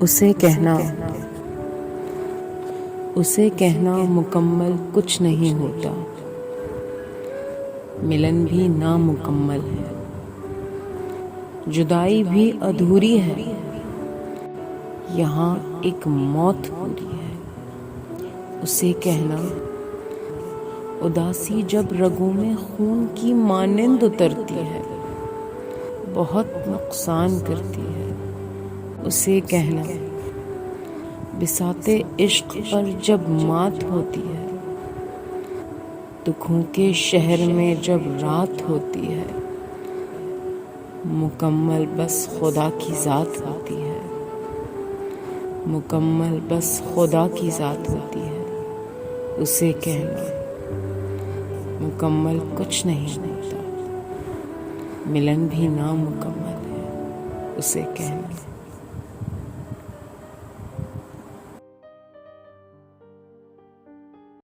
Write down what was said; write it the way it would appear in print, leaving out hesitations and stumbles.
उसे कहना मुकम्मल कुछ नहीं होता, मिलन भी नामुकम्मल है, जुदाई भी अधूरी है, यहाँ एक मौत पूरी है। उसे कहना उदासी जब रगों में खून की मानिंद उतरती है, बहुत नुकसान करती है। उसे कहना बिसाते इश्क पर जब मात होती है, दुखों के शहर में जब रात होती है, मुकम्मल बस खुदा की ज़ात होती है, मुकम्मल बस खुदा की ज़ात होती है। उसे कहना मुकम्मल कुछ नहीं होता, मिलन भी नामुकम्मल है। उसे कहना